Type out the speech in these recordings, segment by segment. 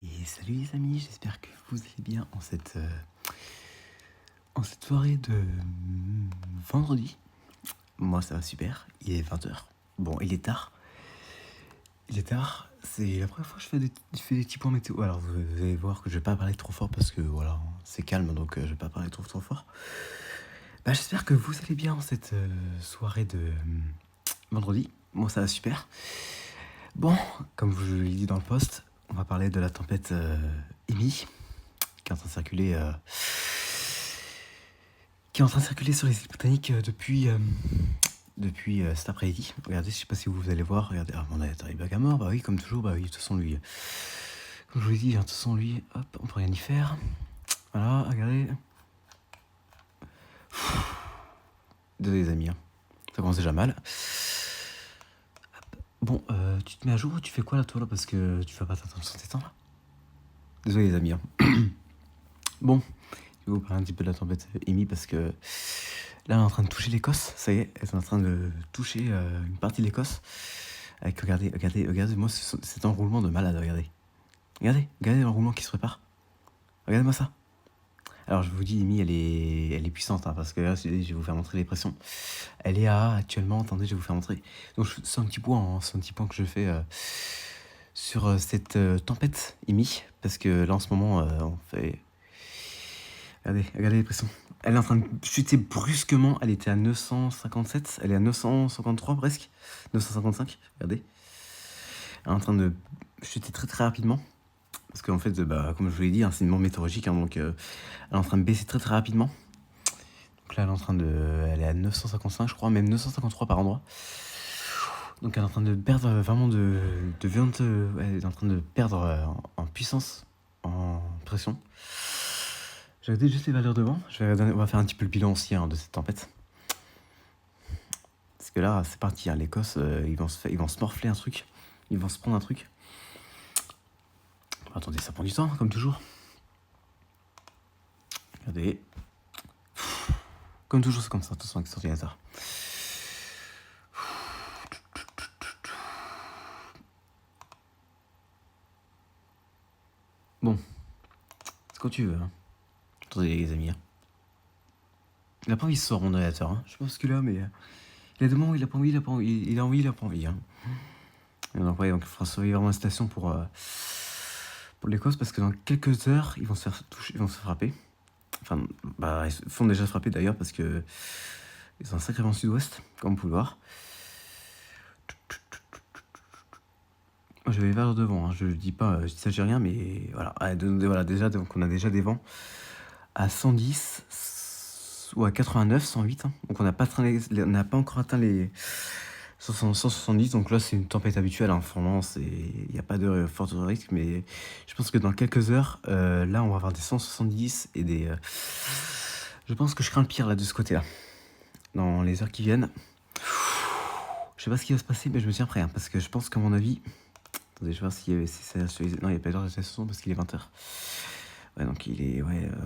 Et salut les amis, j'espère que vous allez bien en cette soirée de vendredi. Moi ça va super, il est 20h. Bon, il est tard. C'est la première fois que je fais des petits points météo. Alors vous allez voir que je vais pas parler trop fort parce que voilà, c'est calme donc je vais pas parler trop fort. J'espère que vous allez bien en cette soirée de vendredi. Moi ça va super. Bon, comme je l'ai dit dans le post, on va parler de la tempête Amy qui est en train de circuler sur les îles Britanniques depuis cet après-midi. Regardez, je sais pas si vous allez voir. Regardez, mon ordinateur est bug à mort. Bah oui, comme toujours. Bah oui, de toute façon, lui, comme je vous l'ai dit, de toute façon, lui, hop, on peut rien y faire. Voilà, regardez. Désolé les amis, hein. Ça commence déjà mal. Hop. Bon, tu te mets à jour ou tu fais quoi là, toi, là, parce que tu vas pas t'attendre sur tes temps, là. Désolé les amis, hein. Bon, je vais vous parler un petit peu de la tempête Amy parce que là, elle est en train de toucher l'Écosse. Ça y est, elle est en train de toucher une partie de l'Écosse. Avec, regardez, moi, c'est un roulement de malade, regardez. Regardez l'enroulement qui se prépare. Regardez-moi ça. Alors, je vous dis, Amy, elle est puissante, hein, parce que là, je vais vous faire montrer les pressions. Elle est à, actuellement, attendez, je vais vous faire montrer. Donc, c'est un petit point, hein, c'est un petit point que je fais sur cette tempête Amy, parce que là, en ce moment, on fait... Regardez les pressions. Elle est en train de chuter brusquement. Elle était à 957. Elle est à 953 presque. 955, regardez. Elle est en train de chuter très rapidement. Parce qu'en fait, comme je vous l'ai dit, hein, c'est une bombe météorologique. Hein, donc elle est en train de baisser très rapidement. Donc là, elle est à 955, je crois, même 953 par endroit. Donc elle est en train de perdre vraiment de violente. Elle est en train de perdre en puissance, en pression. J'ai regardé juste les valeurs de vent. On va faire un petit peu le bilan aussi de cette tempête. Parce que là, c'est parti. Hein, l'Écosse, ils vont se morfler un truc. Ils vont se prendre un truc. Attendez, ça prend du temps, comme toujours. Regardez. Comme toujours, c'est comme ça, attention avec cet ordinateur. Bon. C'est quand tu veux. Hein. Attendez, les amis. Hein. Il a pas envie de se sortir mon ordinateur. Hein. Je pense que là, mais... Il a des moments où il a pas envie, il a pas envie. Il a envie, il a pas envie. Hein. Et donc, ouais, donc il faudra surveiller vraiment la station pour l'Écosse, parce que dans quelques heures, ils vont se faire toucher, ils vont se frapper. Enfin, ils se font déjà frapper d'ailleurs, parce que ils sont un sacré vent sud-ouest, comme vous pouvez le voir. Je vais vers le devant, hein. Je dis pas, je dis rien, mais voilà. Voilà, déjà, donc on a déjà des vents à 110 ou à 89, 108. Hein. Donc on n'a pas encore atteint les 170. Donc là, c'est une tempête habituelle. Hein. Franchement, il n'y a pas de fort risque, mais je pense que dans quelques heures, là, on va avoir des 170 et des. Je pense que je crains le pire là de ce côté-là. Dans les heures qui viennent. Je sais pas ce qui va se passer, mais je me tiens prêt, hein, parce que je pense qu'à mon avis. Attendez, je vais voir s'il y avait. Non, il n'y a pas d'heure de station parce qu'il est 20h. Ouais, donc il est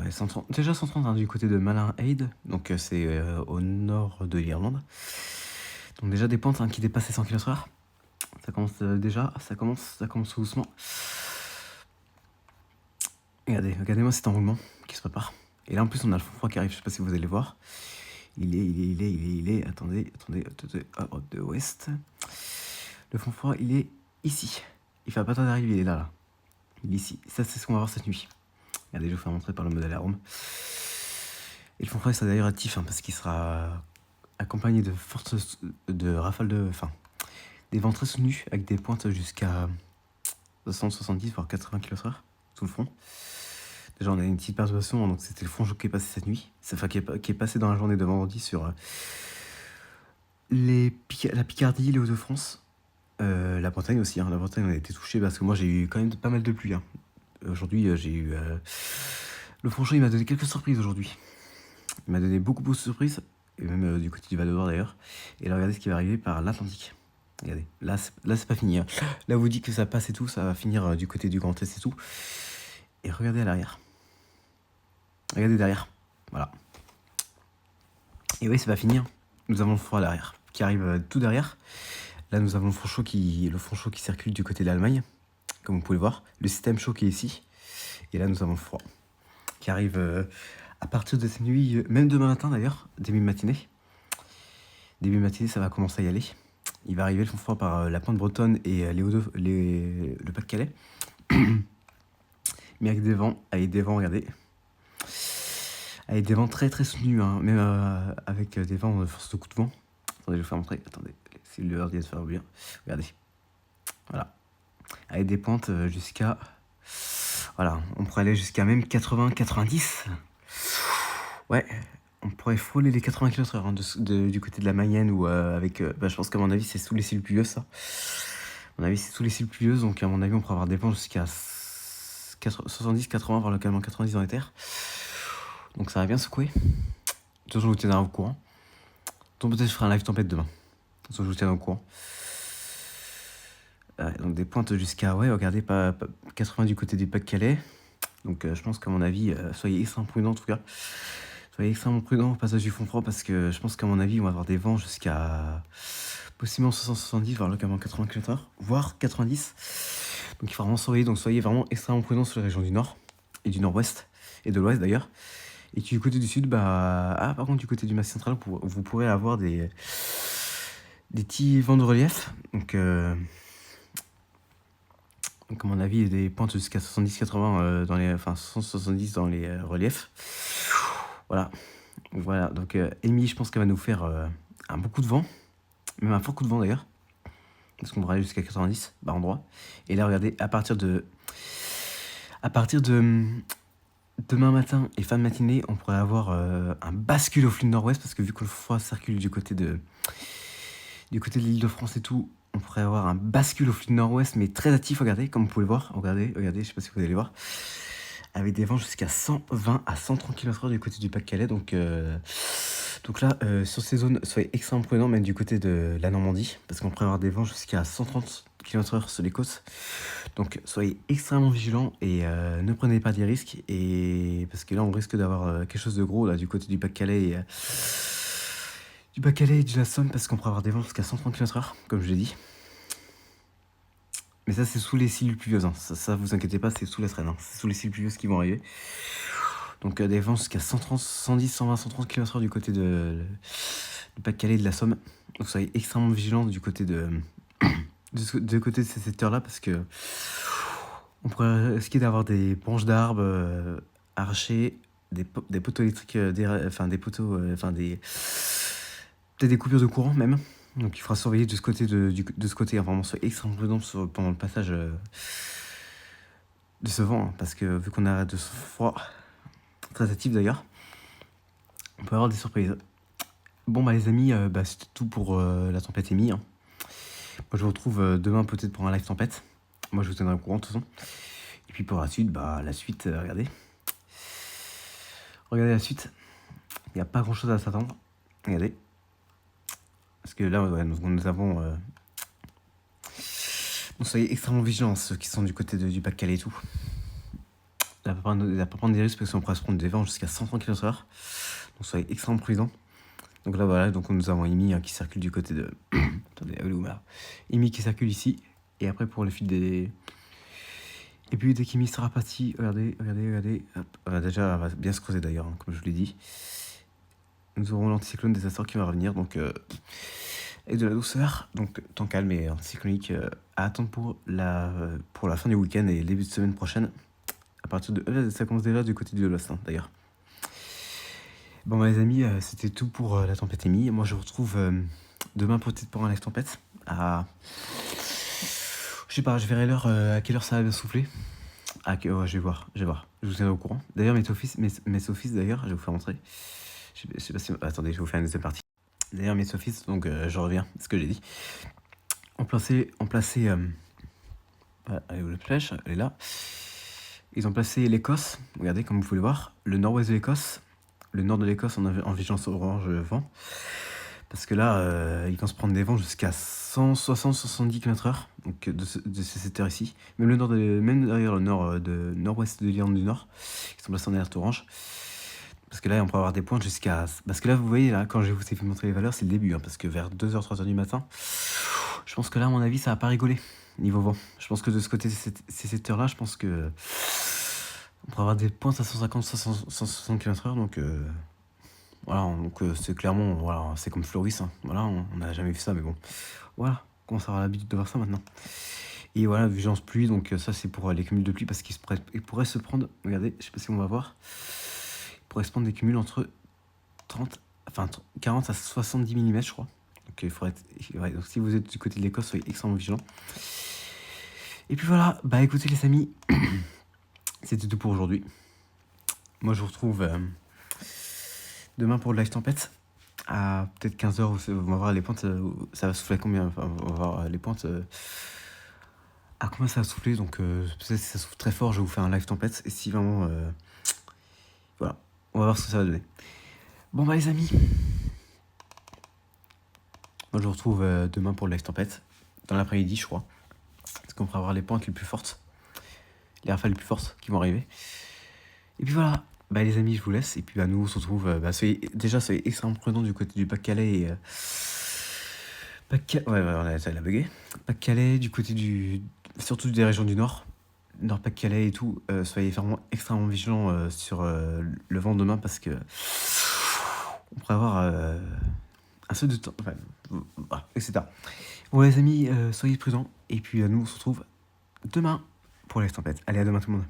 130. Déjà 130 hein, du côté de Malin Aid, donc c'est au nord de l'Irlande. Donc déjà des pentes hein, qui dépassent les 100 km/h. Ça commence déjà, ça commence doucement. Regardez-moi cet enroulement qui se prépare. Et là en plus on a le fond froid qui arrive, je sais pas si vous allez voir. Il est, attendez, de ouest. Le fond froid il est ici. Il fait pas temps d'arriver, il est là. Il est ici. Ça c'est ce qu'on va voir cette nuit. Regardez, je vais vous faire montrer par le modèle arôme. Et le fond froid sera d'ailleurs actif, hein, parce qu'il sera accompagné de rafales des vents très soutenus avec des pointes jusqu'à 60, 70, voire 80 km/h sous le front. Déjà, on a une petite perturbation, donc c'était le front chaud qui est passé cette nuit, qui est passé dans la journée de vendredi sur la Picardie, les Hauts-de-France, la Bretagne aussi. Hein. La Bretagne, on a été touché parce que moi, j'ai eu quand même pas mal de pluie. Hein. Aujourd'hui, j'ai eu... Le front chaud, il m'a donné quelques surprises aujourd'hui. Il m'a donné beaucoup de surprises, et même du côté du Val-de-Loire d'ailleurs. Et là, regardez ce qui va arriver par l'Atlantique. Regardez, là c'est pas fini. Hein. Là, vous dit que ça passe et tout, ça va finir du côté du Grand Est et tout. Et regardez à l'arrière. Regardez derrière. Voilà. Et oui, c'est pas fini. Hein. Nous avons le froid à l'arrière, qui arrive tout derrière. Là, nous avons le front chaud qui circule du côté de l'Allemagne, comme vous pouvez le voir. Le système chaud qui est ici. Et là, nous avons le froid qui arrive à partir de cette nuit, même demain matin d'ailleurs, début de matinée. Début de matinée, ça va commencer à y aller. Il va arriver le froid par la pointe bretonne et le Pas-de-Calais. Mais avec des vents, regardez. Avec des vents très très soutenus, hein, même avec des vents de force de coup de vent. Attendez, je vais vous faire montrer. Attendez, si le ordi va se faire bien. Regardez. Voilà. Avec des pointes jusqu'à... Voilà, on pourrait aller jusqu'à même 80-90. Ouais, on pourrait frôler les 80 km/h hein, du côté de la Mayenne ou avec... je pense qu'à mon avis, c'est sous les cils pluvieuses, ça. À mon avis, c'est sous les cils pluvieuses, donc à mon avis, on pourrait avoir des vents jusqu'à 70-80, voire localement 90 dans les terres. Donc ça va bien secouer. De toute façon, je vous tiendrai au courant. Donc peut-être je ferai un live tempête demain. De toute façon, je vous tiendrai au courant. Donc des pointes jusqu'à, ouais, regardez, pas 80 du côté du Pas-de-Calais. Donc je pense qu'à mon avis, soyez extrêmement prudents en tout cas. Soyez extrêmement prudents au passage du fond froid parce que je pense qu'à mon avis, on va avoir des vents jusqu'à possiblement 70, voire localement 80 km/h, voire 90. Donc il faut vraiment surveiller, donc soyez vraiment extrêmement prudents sur les régions du nord et du nord-ouest et de l'ouest d'ailleurs. Et du côté du sud, par contre, du côté du Massif central, vous pourrez avoir des petits vents de relief. Donc à mon avis, des pointes jusqu'à 70-80 dans les... Enfin, 70 dans les reliefs. Voilà. Voilà. Donc, Amy, je pense qu'elle va nous faire un bon coup de vent. Même un fort coup de vent, d'ailleurs. Parce qu'on va aller jusqu'à 90 par endroit. Et là, regardez, à partir de demain matin et fin de matinée, on pourrait avoir un bascule au flux nord-ouest. Parce que vu que le froid circule du côté de l'Île-de-France et tout, on pourrait avoir un bascule au flux nord-ouest, mais très actif, regardez, comme vous pouvez le voir. Regardez, je sais pas si vous allez voir. Avec des vents jusqu'à 120 à 130 km/h du côté du Pas-de-Calais. Donc là, sur ces zones, soyez extrêmement prudents, même du côté de la Normandie, parce qu'on pourrait avoir des vents jusqu'à 130 km/h sur les côtes. Donc soyez extrêmement vigilants et ne prenez pas des risques. Et parce que là, on risque d'avoir quelque chose de gros là, du côté du Pas-de-Calais et de la Somme, parce qu'on pourrait avoir des vents jusqu'à 130 km/h, comme je l'ai dit. Mais ça, c'est sous les cellules pluvieuses. Hein. Ça, vous inquiétez pas, c'est sous la traîne. Hein. C'est sous les cellules pluvieuses qui vont arriver. Donc des vents jusqu'à 130, 110, 120, 130 km/h du côté du Pas-de-Calais et de la Somme. Donc soyez extrêmement vigilants du côté de ces secteurs-là, parce que on pourrait risquer d'avoir des branches d'arbres arrachées, des poteaux électriques, peut-être des coupures de courant même. Donc il faudra surveiller de ce côté. Hein, vraiment, soyez extrêmement prudents pendant le passage de ce vent, hein, parce que vu qu'on a de ce froid très actif d'ailleurs, on peut avoir des surprises. Bon les amis, c'était tout pour la tempête Amy. Hein. Moi je vous retrouve demain peut-être pour un live tempête. Moi je vous tiendrai au courant de toute façon. Et puis pour la suite, regardez. Regardez la suite. Il n'y a pas grand chose à s'attendre. Regardez. Parce que là, nous avons... Donc soyez extrêmement vigilants, ceux qui sont du côté du Pas-de-Calais et tout. Il ne va pas prendre des risques parce qu'on pourrait se prendre des vents jusqu'à 130 km/h. Donc soyez extrêmement prudents. Donc là, voilà, donc nous avons Amy qui circule du côté de... Attendez, elle est où là ? Amy qui circule ici. Et après, pour le fil des... Et puis dès qu'Amy sera partie, regardez. Hop. Déjà, elle va bien se creuser d'ailleurs, hein, comme je vous l'ai dit. Nous aurons l'anticyclone des Açores qui va revenir, donc... et de la douceur, donc temps calme et anticyclonique à attendre pour la fin du week-end et le début de semaine prochaine. À partir de... ça commence déjà du côté du l'Ouest, hein, d'ailleurs. Bon les amis, c'était tout pour la tempête Amy. Moi je vous retrouve demain peut-être pour un live tempête. Je sais pas, je verrai l'heure, à quelle heure ça va souffler. Je vais voir. Je vous tiendrai au courant. D'ailleurs mes sophistes d'ailleurs, je vais vous faire montrer. Je sais pas si... Attendez, je vais vous faire une deuxième partie. D'ailleurs mes sophistes, donc je reviens à ce que j'ai dit. On plaçait voilà, elle est où la flèche ? Elle est là. Ils ont placé l'Écosse, regardez comme vous pouvez le voir, le nord-ouest de l'Écosse, le nord de l'Écosse en vigilance orange vent. Parce que là, ils vont se prendre des vents jusqu'à 160-170 km/h, donc de ces secteurs ici. Même d'ailleurs le nord-ouest de l'Irlande du Nord, qui sont placés en alerte orange. Parce que là, on peut avoir des pointes jusqu'à... Parce que là, vous voyez, là, quand je vous ai montré les valeurs, c'est le début. Hein, parce que vers 2h, 3h du matin, je pense que là, à mon avis, ça va pas rigoler. niveau vent. Je pense que de ce côté, ces secteurs-là, je pense que on pourrait avoir des pointes à 150, 160 km/h. Donc voilà, donc c'est clairement, voilà, c'est comme Floris. Hein. Voilà, on n'a jamais vu ça, mais bon. Voilà, on commence à avoir l'habitude de voir ça maintenant. Et voilà, vigilance pluie, donc ça c'est pour les cumuls de pluie parce qu'il pourrait se prendre, regardez, je sais pas si on va voir, il pourrait se prendre des cumuls entre 40 à 70 mm, je crois. Donc il faudrait ouais, donc si vous êtes du côté de l'Écosse, soyez extrêmement vigilants. Et puis voilà, bah écoutez les amis, c'était tout pour aujourd'hui. Moi je vous retrouve demain pour le live tempête à peut-être 15h, on va voir les pointes, ça va souffler à combien, enfin, on va voir les pointes à combien ça va souffler, donc peut-être si ça souffle très fort, je vais vous faire un live tempête, et si vraiment, voilà, on va voir ce que ça va donner. Bon bah les amis, moi je vous retrouve demain pour le live tempête, dans l'après-midi je crois, parce qu'on va avoir les pointes les plus fortes, les rafales les plus fortes qui vont arriver. Et puis voilà, bah les amis je vous laisse, et puis bah nous on se retrouve, soyez extrêmement prudents du côté du Pas-de-Calais et... ouais, ça l'a bugué. Pas-de-Calais, du côté surtout des régions du Nord, Nord-Pas-de-Calais et tout, soyez vraiment extrêmement vigilants sur le vent demain parce que on pourrait avoir un seul de temps, enfin, etc. Bon les amis, soyez prudents et puis nous on se retrouve demain pour les tempêtes. Allez, à demain tout le monde.